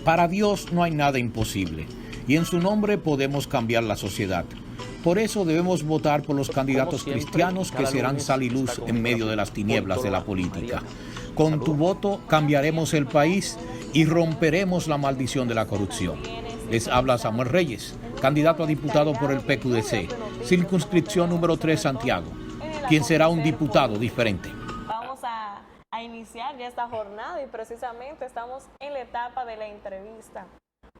Para Dios no hay nada imposible, y en su nombre podemos cambiar la sociedad. Por eso debemos votar por los candidatos cristianos que serán sal y luz en medio de las tinieblas de la política. Con tu voto cambiaremos el país y romperemos la maldición de la corrupción. Les habla Samuel Reyes, candidato a diputado por el PQDC, circunscripción número 3 Santiago, quien será un diputado diferente. Vamos a iniciar ya esta jornada y precisamente estamos en la etapa de la entrevista.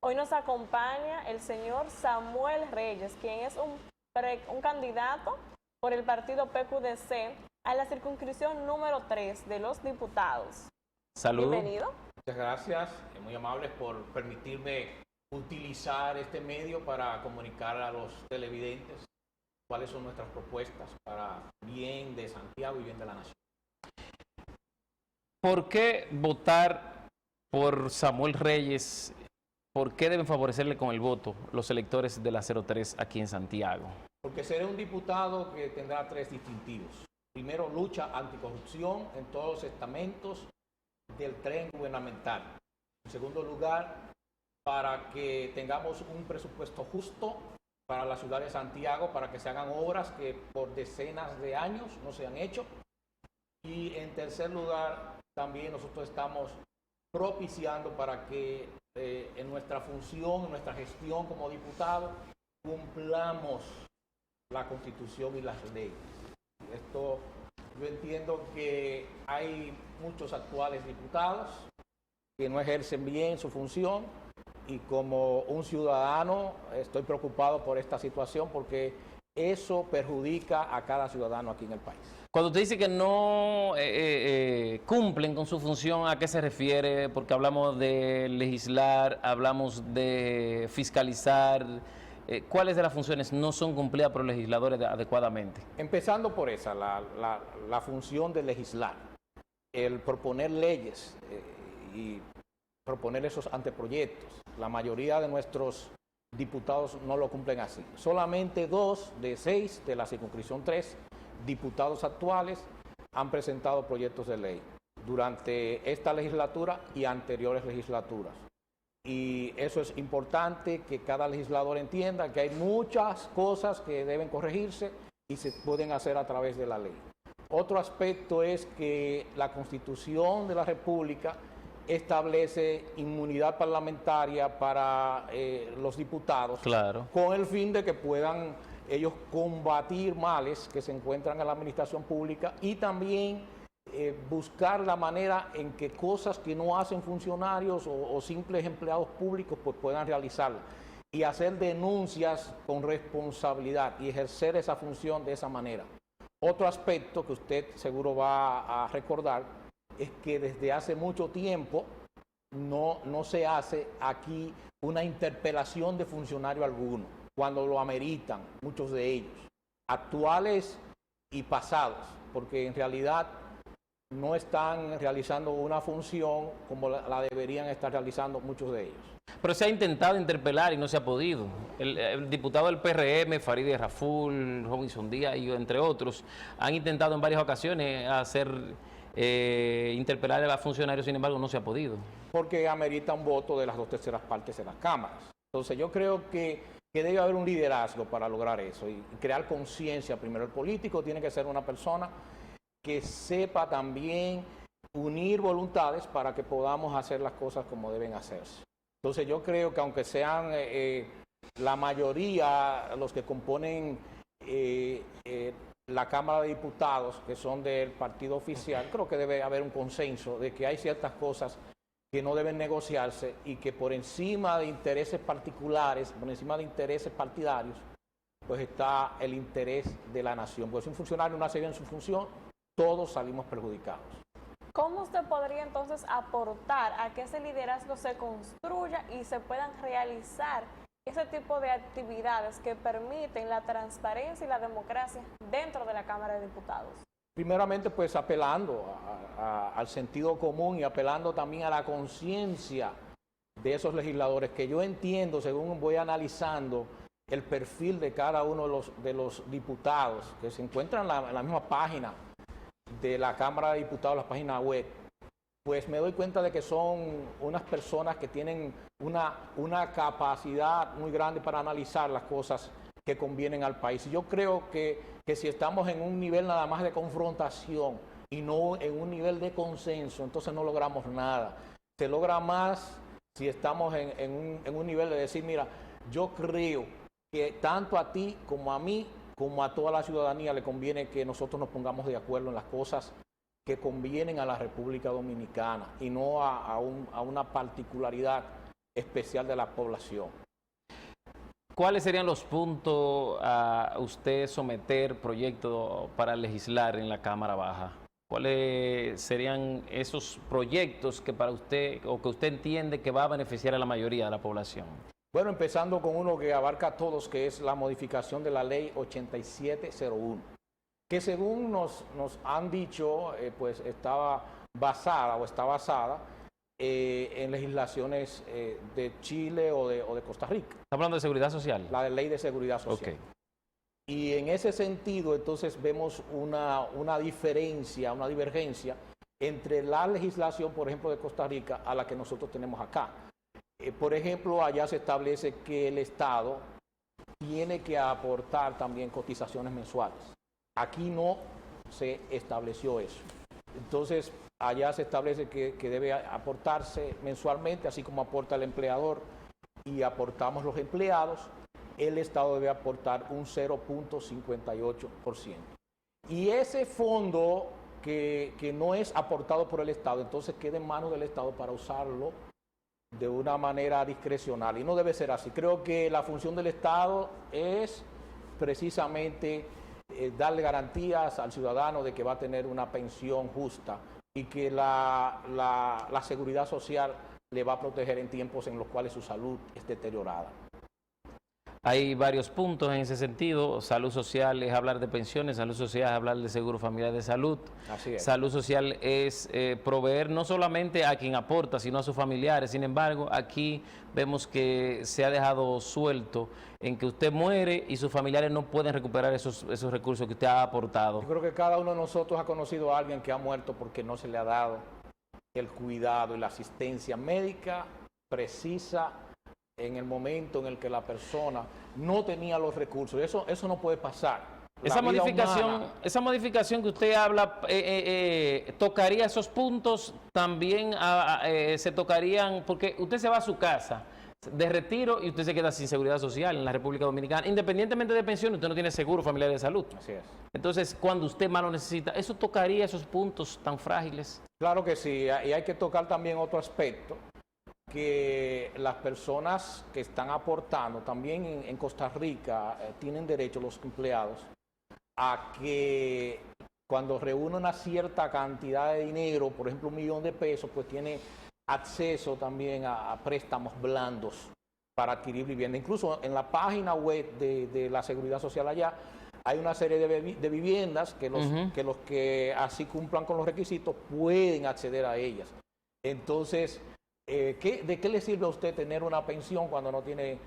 Hoy nos acompaña el señor Samuel Reyes, quien es un candidato por el partido PQDC a la circunscripción número 3 de los diputados. Saludos. Bienvenido. Muchas gracias, muy amables por permitirme utilizar este medio para comunicar a los televidentes cuáles son nuestras propuestas para bien de Santiago y bien de la nación. ¿Por qué votar por Samuel Reyes? ¿Por qué deben favorecerle con el voto los electores de la 03 aquí en Santiago? Porque seré un diputado que tendrá 3 distintivos. Primero, lucha anticorrupción en todos los estamentos del tren gubernamental. En segundo lugar, para que tengamos un presupuesto justo para la ciudad de Santiago, para que se hagan obras que por decenas de años no se han hecho. Y en tercer lugar, también nosotros estamos propiciando para que en nuestra función, en nuestra gestión como diputado, cumplamos la Constitución y las leyes. Esto, yo entiendo que hay muchos actuales diputados que no ejercen bien su función y como un ciudadano estoy preocupado por esta situación porque eso perjudica a cada ciudadano aquí en el país. Cuando usted dice que no cumplen con su función, ¿a qué se refiere? Porque hablamos de legislar, hablamos de fiscalizar. ¿Cuáles de las funciones no son cumplidas por los legisladores adecuadamente? Empezando por esa, la función de legislar, el proponer leyes y proponer esos anteproyectos. La mayoría de nuestros diputados no lo cumplen así. Solamente 2 de 6 de la circunscripción 3 diputados actuales han presentado proyectos de ley durante esta legislatura y anteriores legislaturas. Y eso es importante que cada legislador entienda que hay muchas cosas que deben corregirse y se pueden hacer a través de la ley. Otro aspecto es que la Constitución de la República establece inmunidad parlamentaria para los diputados, claro, con el fin de que puedan ellos combatir males que se encuentran en la administración pública y también buscar la manera en que cosas que no hacen funcionarios o simples empleados públicos pues puedan realizarlas y hacer denuncias con responsabilidad y ejercer esa función de esa manera. Otro aspecto que usted seguro va a recordar es que desde hace mucho tiempo no se hace aquí una interpelación de funcionario alguno, cuando lo ameritan, muchos de ellos, actuales y pasados, porque en realidad no están realizando una función como la deberían estar realizando muchos de ellos. Pero se ha intentado interpelar y no se ha podido. El diputado del PRM, Farideh Raful, Robinson Díaz y entre otros, han intentado en varias ocasiones interpelar a los funcionarios, sin embargo no se ha podido. Porque amerita un voto de las 2/3 partes de las cámaras. Entonces yo creo que debe haber un liderazgo para lograr eso y crear conciencia. Primero, el político tiene que ser una persona que sepa también unir voluntades para que podamos hacer las cosas como deben hacerse. Entonces yo creo que aunque sean la mayoría los que componen la Cámara de Diputados, que son del partido oficial, creo que debe haber un consenso de que hay ciertas cosas que no deben negociarse y que por encima de intereses particulares, por encima de intereses partidarios, pues está el interés de la nación. Porque si un funcionario no hace bien su función, todos salimos perjudicados. ¿Cómo usted podría entonces aportar a que ese liderazgo se construya y se puedan realizar ese tipo de actividades que permiten la transparencia y la democracia dentro de la Cámara de Diputados? Primeramente, pues apelando al sentido común y apelando también a la conciencia de esos legisladores, que yo entiendo, según voy analizando el perfil de cada uno de los diputados, que se encuentran en la misma página de la Cámara de Diputados, la página web, pues me doy cuenta de que son unas personas que tienen una capacidad muy grande para analizar las cosas que convienen al país. Y yo creo que si estamos en un nivel nada más de confrontación y no en un nivel de consenso, entonces no logramos nada. Se logra más si estamos en un nivel de decir, mira, yo creo que tanto a ti como a mí, como a toda la ciudadanía le conviene que nosotros nos pongamos de acuerdo en las cosas que convienen a la República Dominicana y no a una particularidad especial de la población. ¿Cuáles serían los puntos a usted someter proyectos para legislar en la Cámara Baja? ¿Cuáles serían esos proyectos que para usted o que usted entiende que va a beneficiar a la mayoría de la población? Bueno, empezando con uno que abarca a todos, que es la modificación de la Ley 8701, que según nos han dicho, pues está basada en legislaciones de Chile o de Costa Rica. ¿Está hablando de seguridad social? La Ley de Seguridad Social. Okay. Y en ese sentido, entonces vemos una diferencia, una divergencia entre la legislación, por ejemplo, de Costa Rica a la que nosotros tenemos acá. Por ejemplo, allá se establece que el Estado tiene que aportar también cotizaciones mensuales. Aquí no se estableció eso. Entonces, allá se establece que debe aportarse mensualmente, así como aporta el empleador y aportamos los empleados, el Estado debe aportar un 0.58%. Y ese fondo que no es aportado por el Estado, entonces queda en manos del Estado para usarlo de una manera discrecional. Y no debe ser así. Creo que la función del Estado es precisamente darle garantías al ciudadano de que va a tener una pensión justa y que la seguridad social le va a proteger en tiempos en los cuales su salud es deteriorada. Hay varios puntos en ese sentido. Salud social es hablar de pensiones, salud social es hablar de seguro familiar de salud. Así es. Salud social es proveer no solamente a quien aporta, sino a sus familiares. Sin embargo, aquí vemos que se ha dejado suelto en que usted muere y sus familiares no pueden recuperar esos recursos que usted ha aportado. Yo creo que cada uno de nosotros ha conocido a alguien que ha muerto porque no se le ha dado el cuidado y la asistencia médica precisa en el momento en el que la persona no tenía los recursos. Eso no puede pasar. Esa modificación que usted habla, ¿tocaría esos puntos? También se tocarían, porque usted se va a su casa de retiro y usted se queda sin seguridad social en la República Dominicana. Independientemente de pensión, usted no tiene seguro familiar de salud. Así es. Entonces, cuando usted más lo necesita, ¿eso tocaría esos puntos tan frágiles? Claro que sí, y hay que tocar también otro aspecto, que las personas que están aportando, también en Costa Rica, tienen derecho los empleados a que cuando reúne una cierta cantidad de dinero, por ejemplo $1 millón, pues tiene acceso también a préstamos blandos para adquirir vivienda. Incluso en la página web de la Seguridad Social allá hay una serie de viviendas que los que así cumplan con los requisitos pueden acceder a ellas. Entonces, ¿de qué le sirve a usted tener una pensión cuando no tiene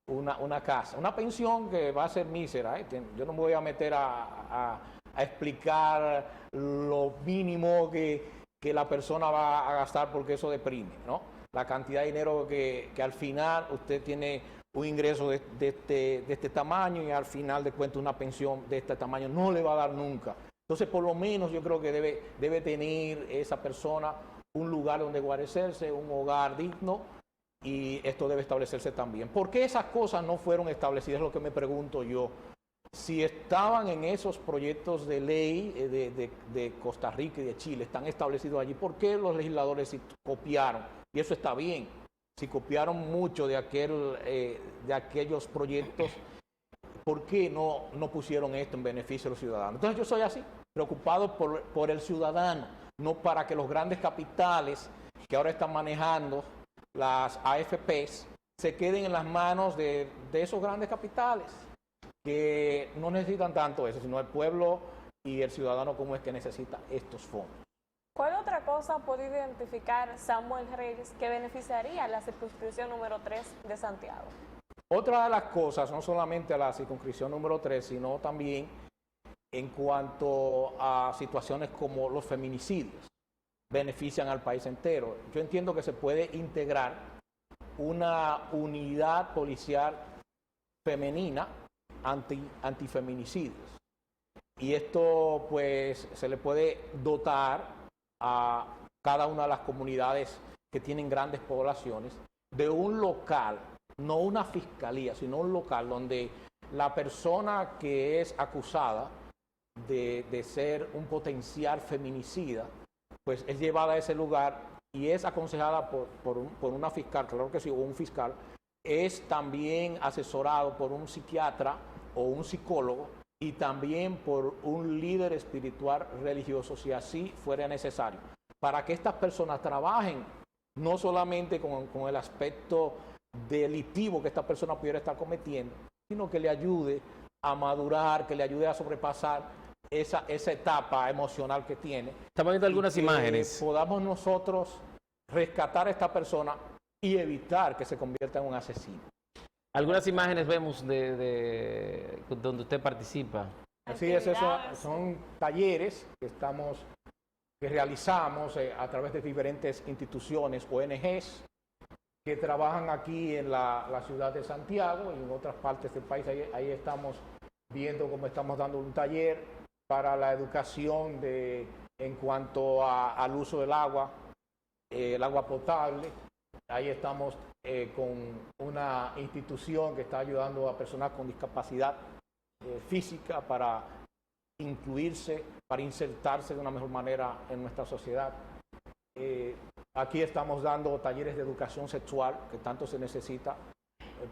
una casa? Una pensión que va a ser mísera. Yo no me voy a meter a explicar lo mínimo que la persona va a gastar, porque eso deprime, ¿no? La cantidad de dinero que al final usted tiene un ingreso de este tamaño y al final de cuentas una pensión de este tamaño no le va a dar nunca. Entonces, por lo menos yo creo que debe tener esa persona un lugar donde guarecerse, un hogar digno, y esto debe establecerse también. ¿Por qué esas cosas no fueron establecidas? Es lo que me pregunto yo. Si estaban en esos proyectos de ley de Costa Rica y de Chile, están establecidos allí, ¿por qué los legisladores sí copiaron? Y eso está bien. Si copiaron mucho de aquellos proyectos, ¿por qué no pusieron esto en beneficio de los ciudadanos? Entonces yo soy así, preocupado por el ciudadano, no para que los grandes capitales que ahora están manejando las AFPs se queden en las manos de esos grandes capitales, que no necesitan tanto eso, sino el pueblo y el ciudadano como es que necesita estos fondos. ¿Cuál otra cosa puede identificar Samuel Reyes que beneficiaría a la circunscripción número 3 de Santiago? Otra de las cosas, no solamente a la circunscripción número 3, sino también en cuanto a situaciones como los feminicidios. benefician al país entero. Yo entiendo que se puede integrar una unidad policial femenina antifeminicidios. Y esto pues se le puede dotar a cada una de las comunidades que tienen grandes poblaciones de un local, no una fiscalía, sino un local donde la persona que es acusada de ser un potencial feminicida, pues es llevada a ese lugar y es aconsejada por una fiscal, claro que sí, o un fiscal, es también asesorado por un psiquiatra o un psicólogo y también por un líder espiritual religioso, si así fuera necesario, para que estas personas trabajen no solamente con el aspecto delictivo que esta persona pudiera estar cometiendo, sino que le ayude a madurar, que le ayude a sobrepasar esa etapa emocional que tiene. Estamos viendo algunas imágenes. Podamos nosotros rescatar a esta persona y evitar que se convierta en un asesino. Algunas imágenes vemos de donde usted participa. Así es, eso son talleres que realizamos a través de diferentes instituciones, ONGs, que trabajan aquí en la ciudad de Santiago y en otras partes del país. Ahí estamos viendo cómo estamos dando un taller para la educación en cuanto al uso del agua, el agua potable. Ahí estamos con una institución que está ayudando a personas con discapacidad física para incluirse, para insertarse de una mejor manera en nuestra sociedad. Aquí estamos dando talleres de educación sexual que tanto se necesita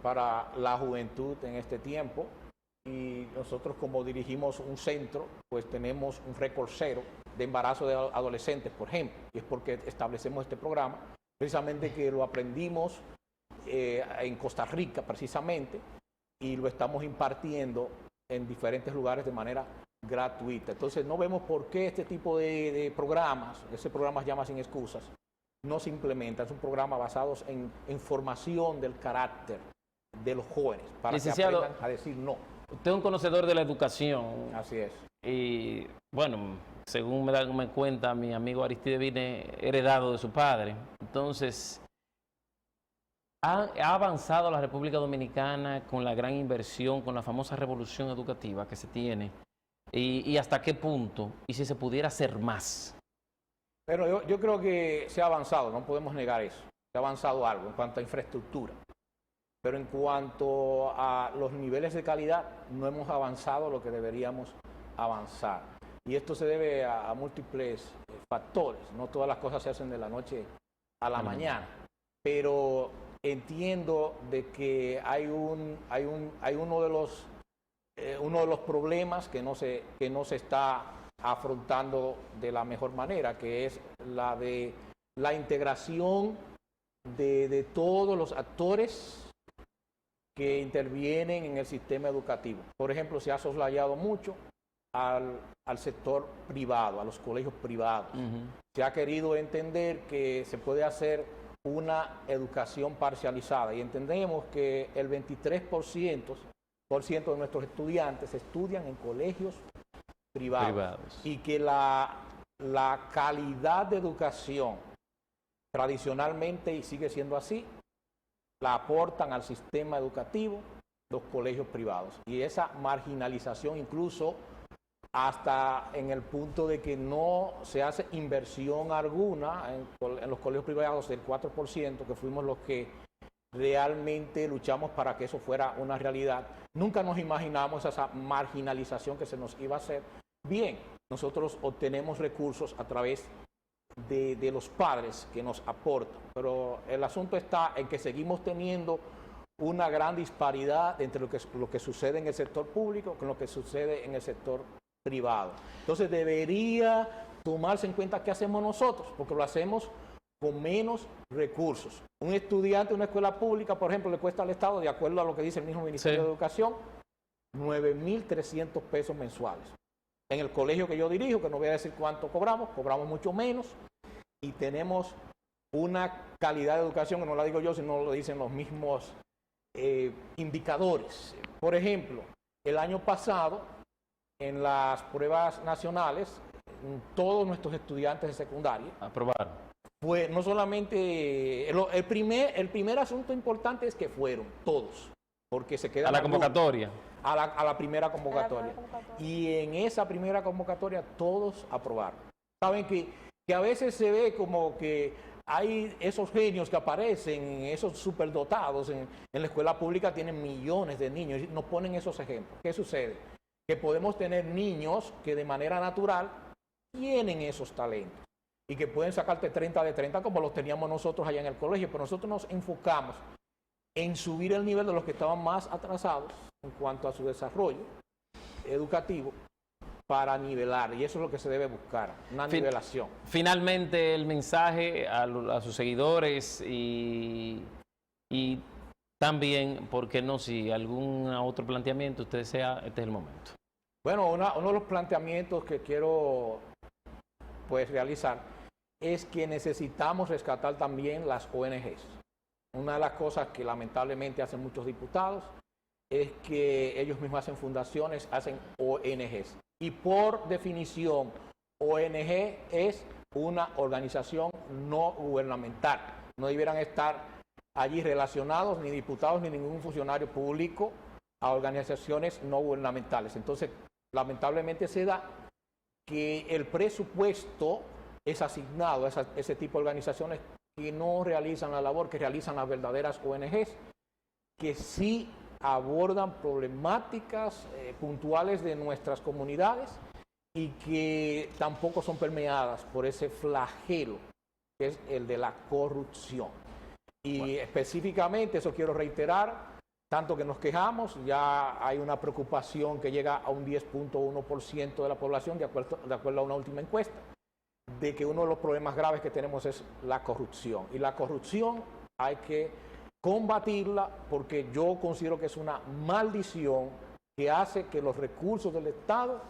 para la juventud en este tiempo. Y nosotros, como dirigimos un centro, pues tenemos un récord cero de embarazo de adolescentes, por ejemplo, y es porque establecemos este programa, precisamente que lo aprendimos en Costa Rica, precisamente, y lo estamos impartiendo en diferentes lugares de manera gratuita. Entonces, no vemos por qué este tipo de programas, ese programa se llama Sin Excusas, no se implementa. Es un programa basado en formación del carácter de los jóvenes, para Licenciado, que aprendan a decir no. Usted es un conocedor de la educación. Así es. Y bueno, según me cuenta mi amigo Aristide, viene heredado de su padre. Entonces, ¿ha avanzado la República Dominicana con la gran inversión, con la famosa revolución educativa que se tiene? ¿Y hasta qué punto? ¿Y si se pudiera hacer más? Pero yo creo que se ha avanzado, no podemos negar eso. Se ha avanzado algo en cuanto a infraestructura. Pero en cuanto a los niveles de calidad, no hemos avanzado lo que deberíamos avanzar. Y esto se debe a múltiples factores. No todas las cosas se hacen de la noche a la mañana. Pero entiendo de que hay uno de los problemas que no se está afrontando de la mejor manera, que es la de la integración de todos los actores que intervienen en el sistema educativo. Por ejemplo, se ha soslayado mucho al sector privado, a los colegios privados. Se ha querido entender que se puede hacer una educación parcializada y entendemos que el 23% de nuestros estudiantes estudian en colegios privados. Y que la calidad de educación tradicionalmente, y sigue siendo así, la aportan al sistema educativo los colegios privados. Y esa marginalización incluso hasta en el punto de que no se hace inversión alguna en los colegios privados del 4%, que fuimos los que realmente luchamos para que eso fuera una realidad. Nunca nos imaginamos esa marginalización que se nos iba a hacer. Bien, nosotros obtenemos recursos a través de los padres que nos aportan, pero el asunto está en que seguimos teniendo una gran disparidad entre lo que sucede en el sector público con lo que sucede en el sector privado. Entonces debería tomarse en cuenta qué hacemos nosotros, porque lo hacemos con menos recursos. Un estudiante de una escuela pública, por ejemplo, le cuesta al Estado, de acuerdo a lo que dice el mismo Ministerio de Educación, 9.300 pesos mensuales. En el colegio que yo dirijo, que no voy a decir cuánto cobramos mucho menos y tenemos una calidad de educación que no la digo yo, sino lo dicen los mismos indicadores. Por ejemplo, el año pasado, en las pruebas nacionales todos nuestros estudiantes de secundaria. Aprobaron. Fue no solamente, el primer asunto importante es que fueron todos, porque se queda A la convocatoria. a la primera convocatoria. Y en esa primera convocatoria todos aprobaron. Saben que a veces se ve como que hay esos genios que aparecen, esos superdotados en la escuela pública, tienen millones de niños y nos ponen esos ejemplos. ¿Qué sucede? Que podemos tener niños que de manera natural tienen esos talentos y que pueden sacarte 30 de 30 como los teníamos nosotros allá en el colegio, pero nosotros nos enfocamos en subir el nivel de los que estaban más atrasados en cuanto a su desarrollo educativo para nivelar, y eso es lo que se debe buscar, una nivelación. Finalmente, el mensaje a sus seguidores y también, ¿por qué no? Si algún otro planteamiento usted desea, este es el momento. Bueno, uno de los planteamientos que quiero pues realizar es que necesitamos rescatar también las ONGs. Una de las cosas que lamentablemente hacen muchos diputados es que ellos mismos hacen fundaciones, hacen ONGs. Y por definición, ONG es una organización no gubernamental. No debieran estar allí relacionados ni diputados ni ningún funcionario público a organizaciones no gubernamentales. Entonces, lamentablemente se da que el presupuesto es asignado a ese tipo de organizaciones que no realizan la labor que realizan las verdaderas ONGs, que sí abordan problemáticas puntuales de nuestras comunidades y que tampoco son permeadas por ese flagelo que es el de la corrupción. Y específicamente, eso quiero reiterar, tanto que nos quejamos, ya hay una preocupación que llega a un 10.1% de la población, de acuerdo a una última encuesta, de que uno de los problemas graves que tenemos es la corrupción. Y la corrupción hay que combatirla porque yo considero que es una maldición que hace que los recursos del Estado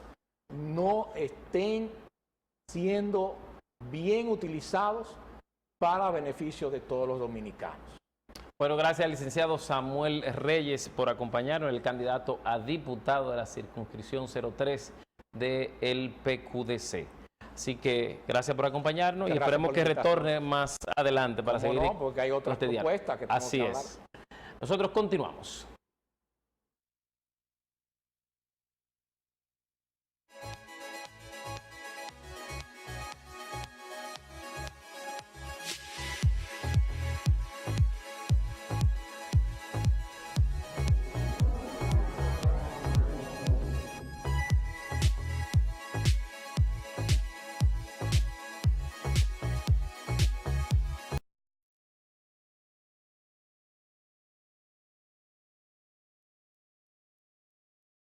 no estén siendo bien utilizados para beneficio de todos los dominicanos. Bueno, gracias al licenciado Samuel Reyes por acompañarnos, el candidato a diputado de la circunscripción 03 del PQDC. Así que gracias por acompañarnos y esperemos que retorne más adelante para seguir no, porque hay otras propuestas que tenemos Así que hablar. es. Nosotros continuamos.